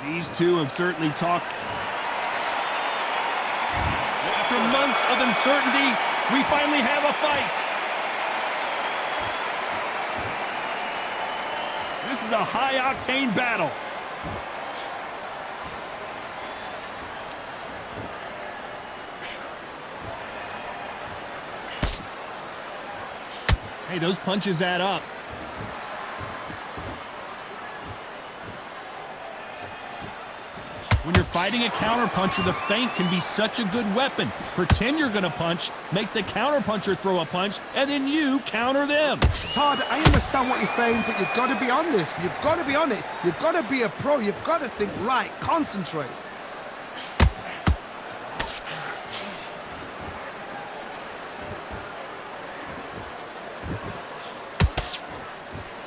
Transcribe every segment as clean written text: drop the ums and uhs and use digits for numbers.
These two have certainly talked. After months of uncertainty, we finally have a fight. This is a high-octane battle. Hey, those punches add up. When you're fighting a counterpuncher, the feint can be such a good weapon. Pretend you're going to punch, make the counterpuncher throw a punch, and then you counter them. Todd, I understand what you're saying, but you've got to be on this. You've got to be on it. You've got to be a pro. You've got to think right. Concentrate.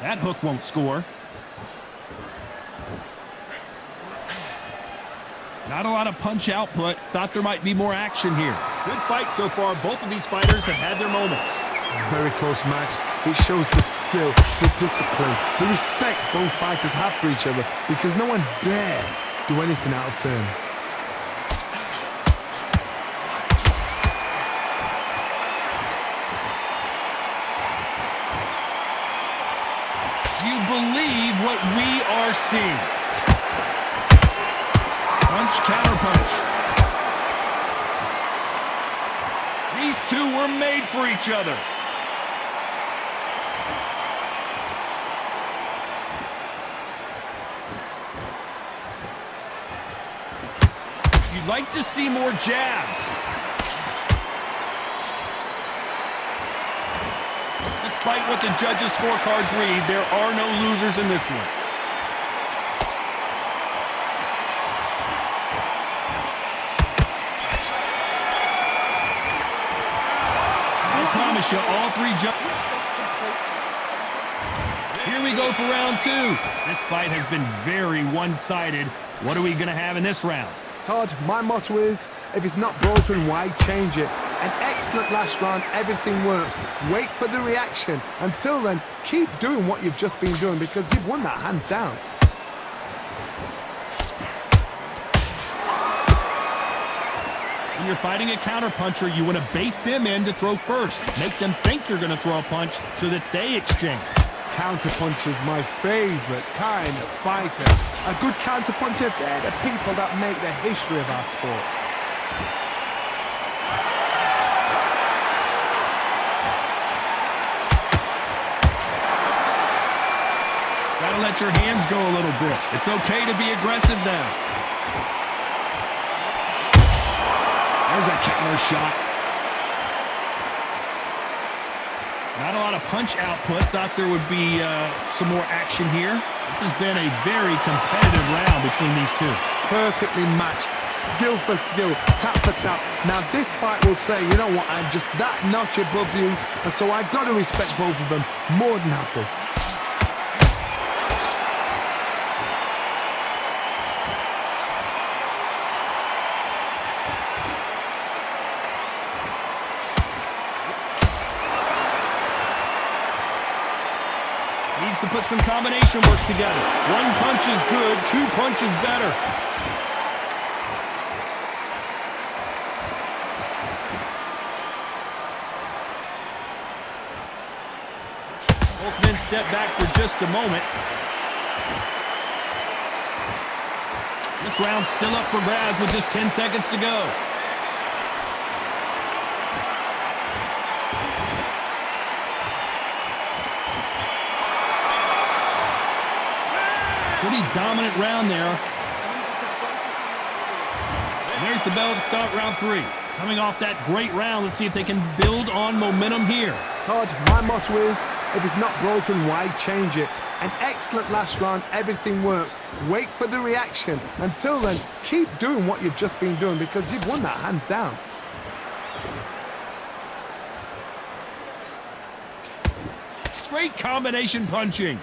That hook won't score. Not a lot of punch output. Thought there might be more action here. Good fight so far. Both of these fighters have had their moments. Very close match. It shows the skill, the discipline, the respect both fighters have for each other, because no one dare do anything out of turn. Do you believe what we are seeing? Punch, counter punch. These two were made for each other. You'd like to see more jabs. Despite what the judges' scorecards read, there are no losers in this one. You all three judges. Here we go for round two. This fight has been very one-sided. What are we going to have in this round? Todd, my motto is, if it's not broken, why change it? An excellent last round, everything works. Wait for the reaction. Until then, keep doing what you've just been doing, because you've won that hands down. When you're fighting a counterpuncher, you want to bait them in to throw first. Make them think you're going to throw a punch so that they exchange. Counterpuncher's my favorite kind of fighter. A good counterpuncher, they're the people that make the history of our sport. Gotta let your hands go a little bit. It's okay to be aggressive now. There's a counter shot. Not a lot of punch output. Thought there would be some more action here. This has been a very competitive round between these two. Perfectly matched, skill for skill, tap for tap. Now this fight will say, you know what, I'm just that notch above you, and so I've got to respect both of them more than happy. Needs to put some combination work together. One punch is good, two punches better. Both men step back for just a moment. This round's still up for grabs with just 10 seconds to go. Pretty dominant round there. And there's the bell to start round three. Coming off that great round, let's see if they can build on momentum here. Todd, my motto is, if it's not broken, why change it? An excellent last round, everything works. Wait for the reaction. Until then, keep doing what you've just been doing, because you've won that hands down. Great combination punching.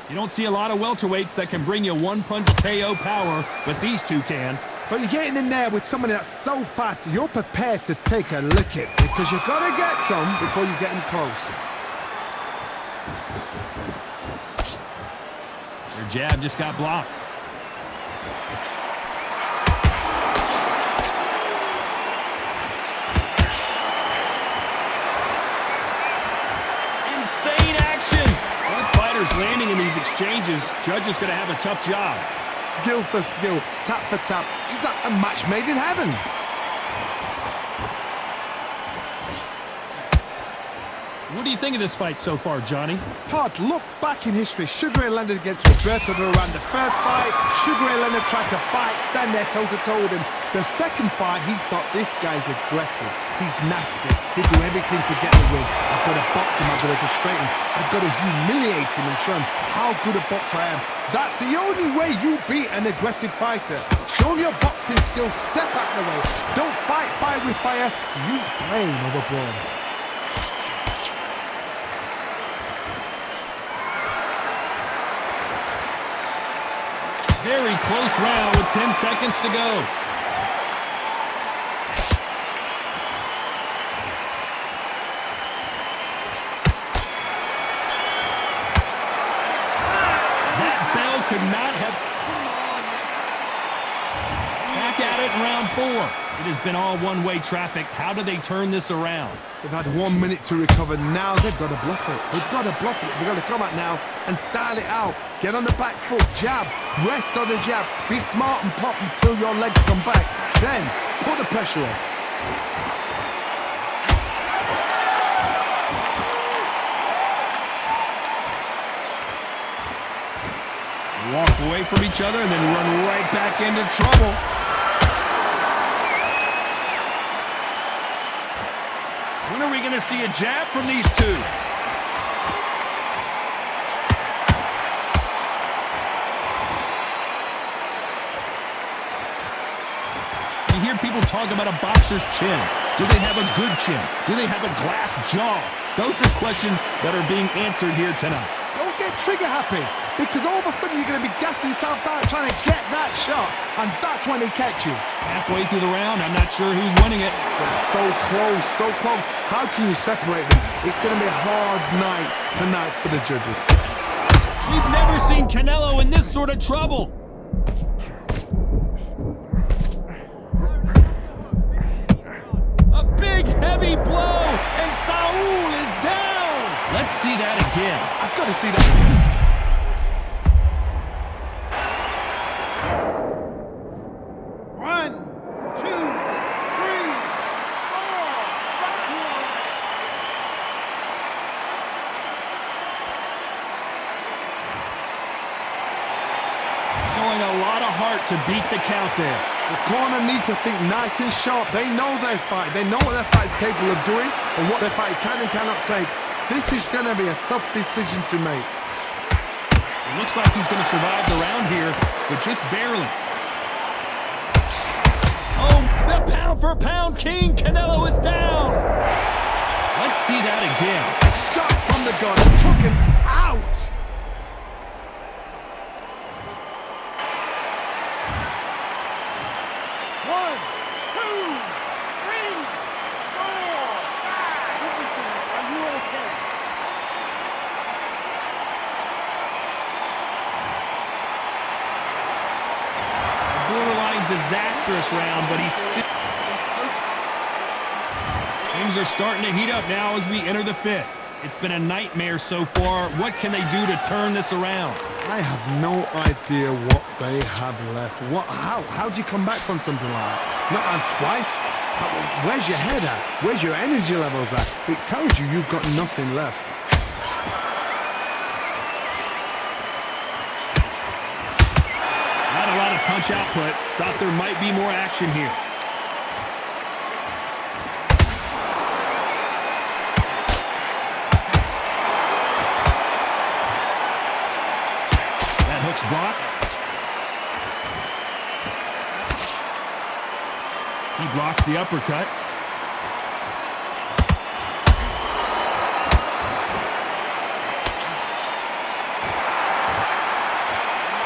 You don't see a lot of welterweights that can bring you one-punch KO power, but these two can. So you're getting in there with somebody that's so fast, you're prepared to take a licking because you've got to get some before you get in close. Their jab just got blocked. Insane action! Both fighters landing in these exchanges. Judge is going to have a tough job. Skill for skill, tap for tap. She's like a match made in heaven. What do you think of this fight so far, Johnny? Todd, look back in history. Sugar Ray Leonard against Roberto Duran. The first fight, Sugar Ray Leonard tried to fight, stand there toe-to-toe with him. The second fight, he thought, this guy's aggressive. He's nasty. He'll do everything to get the win. I've got to box him. I've got to frustrate him. I've got to humiliate him and show him how good a boxer I am. That's the only way you beat an aggressive fighter. Show your boxing skills. Step out of the way. Don't fight fire with fire. Use brain over brawn. Very close round with 10 seconds to go. That bell could not have... Back at it in round 4. It has been all one-way traffic. How do they turn this around? They've had 1 minute to recover. Now they've got to bluff it. They've got to bluff it. They've got to come out now and style it out. Get on the back foot, jab, rest on the jab. Be smart and pop until your legs come back. Then put the pressure on. Walk away from each other and then run right back into trouble. When are we going to see a jab from these two? You hear people talk about a boxer's chin. Do they have a good chin? Do they have a glass jaw? Those are questions that are being answered here tonight. Don't get trigger happy, because all of a sudden you're going to be gassing yourself out trying to get that shot, and that's when they catch you. Halfway through the round, I'm not sure who's winning it. But so close, so close. How can you separate them? It's going to be a hard night tonight for the judges. We've never seen Canelo in this sort of trouble. A big, heavy blow, and Saul is down. Let's see that again. I've got to see that again. Showing a lot of heart to beat the count there. The corner need to think nice and sharp. They know their fight. They know what their fight is capable of doing and what their fight can and cannot take. This is going to be a tough decision to make. It looks like he's going to survive the round here, but just barely. Oh, the pound-for-pound king, Canelo is down. Let's see that again. A shot from the gun took him out. Disastrous round, but he's still... Things are starting to heat up now as we enter the 5th. It's been a nightmare so far. What can they do to turn this around? I have no idea what they have left. How do you come back from something like that? Not on twice? Where's your head at? Where's your energy levels at? It tells you you've got nothing left. Not a lot of punch output. Thought there might be more action here. That hook's blocked. He blocks the uppercut.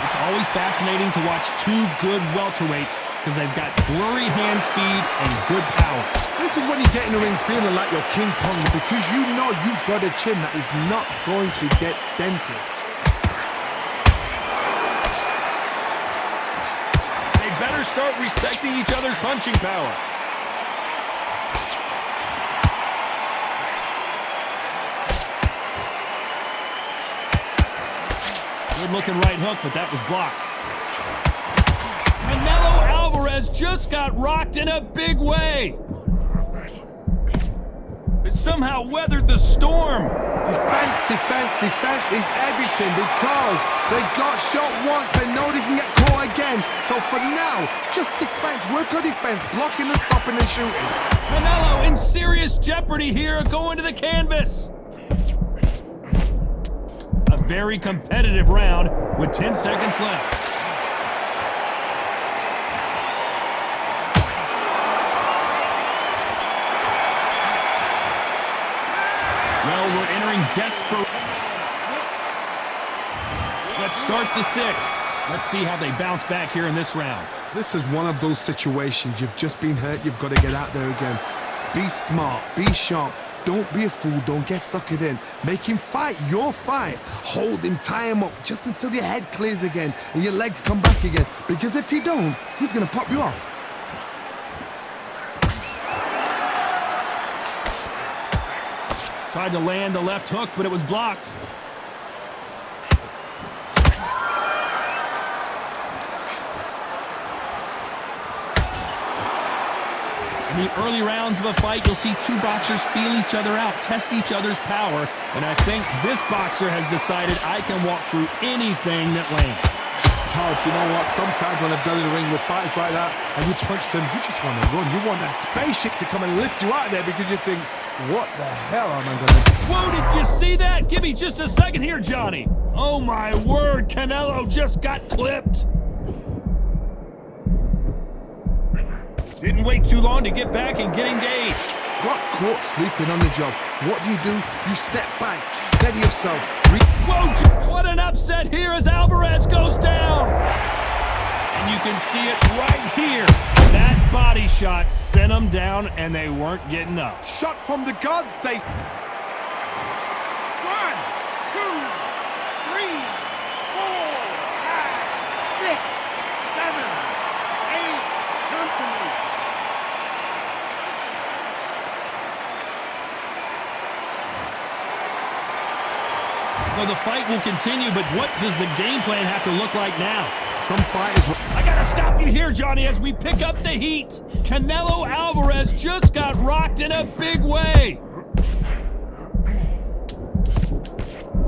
It's always fascinating to watch two good welterweights because they've got blurry hand speed and good power. This is when you get in the ring feeling like you're King Kong because you know you've got a chin that is not going to get dented. They better start respecting each other's punching power. Good looking right hook, but that was blocked. Canelo Alvarez just got rocked in a big way. It somehow weathered the storm. Defense, defense, defense is everything because they got shot once, they know they can get caught again. So for now, just defense, work on defense, blocking and stopping and shooting. Canelo in serious jeopardy here, going to the canvas. A very competitive round with 10 seconds left. Well, we're entering desperate. Let's start the 6. Let's see how they bounce back here in this round. This is one of those situations. You've just been hurt. You've got to get out there again. Be smart. Be sharp. Don't be a fool. Don't get suckered in. Make him fight your fight. Hold him. Tie him up just until your head clears again and your legs come back again. Because if you don't, he's going to pop you off. Tried to land the left hook, but it was blocked. In the early rounds of a fight, you'll see two boxers feel each other out, test each other's power, and I think this boxer has decided I can walk through anything that lands. Todd, you know what? Sometimes when I've done in the ring with fighters like that, and you punch them, you just want to run. You want that spaceship to come and lift you out of there because you think, what the hell am I going to do? Whoa, did you see that? Give me just a second here, Johnny. Oh, my word. Canelo just got clipped. Didn't wait too long to get back and get engaged. Got caught sleeping on the job. What do? You step back, steady yourself. Whoa, what an upset here as Alvarez goes down. And you can see it right here. That body shot sent them down, and they weren't getting up. Shot from the guards, they... 1, 2, 3, 4, 5, 6, 7, 8. Come to me. So the fight will continue, but what does the game plan have to look like now? Some fighters... I gotta stop you here, Johnny, as we pick up the heat. Canelo Alvarez just got rocked in a big way.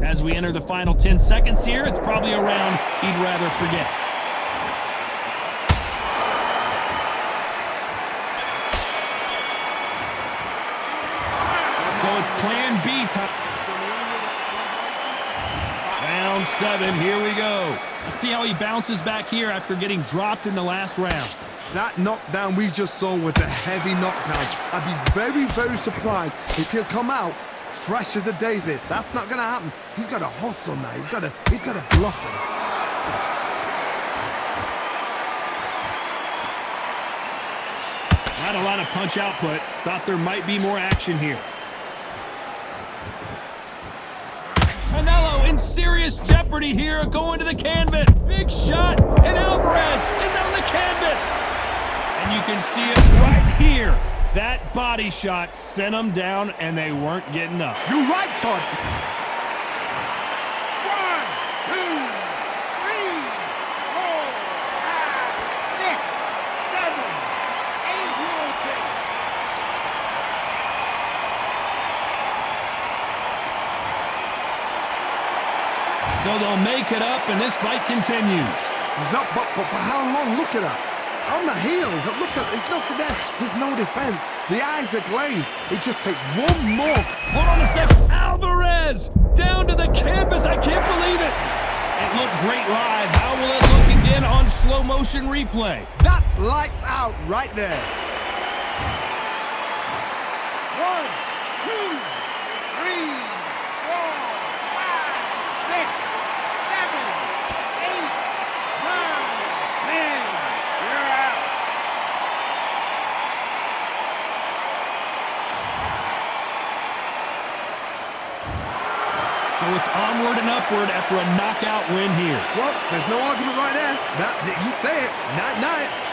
As we enter the final 10 seconds here, it's probably a round he'd rather forget. So it's plan B time. Round 7, here we go. Let's see how he bounces back here after getting dropped in the last round. That knockdown we just saw was a heavy knockdown. I'd be very, very surprised if he'll come out fresh as a daisy. That's not gonna happen. He's got to hustle now. He's got to bluff him. Not a lot of punch output. Thought there might be more action here. Canelo in serious jeopardy here, going to the canvas. Big shot, and Alvarez is on the canvas. And you can see it right here. That body shot sent them down, and they weren't getting up. You're right, Todd. 1, 2, 3, 4, 5, 6, 7, 8. You okay? So they'll make it up, and this fight continues. He's up, but for how long? Look at that. On the heels. Look at, there's nothing there. There's no defense. The eyes are glazed. It just takes one more. Hold on a second. Alvarez down to the canvas. I can't believe it. It looked great live. How will it look again on slow motion replay? That's lights out right there. 1, 2, 3, 4, 5, 6, 7, 8, 9, 10. You're out. So it's onward and upward after a knockout win here. Well, there's no argument right there. You say it. Night-night.